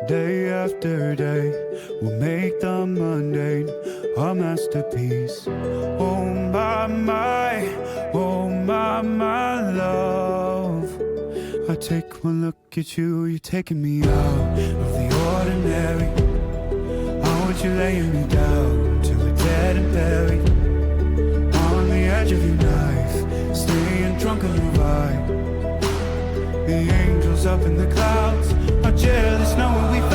day after day, we'll make the mundane a masterpiece. Oh my love. I take one look at you, you're taking me out of the ordinary. I want you laying me down to a dead and buried on the edge of your knife, staying drunk on your vibe. The angels up in the clouds are jealous knowing we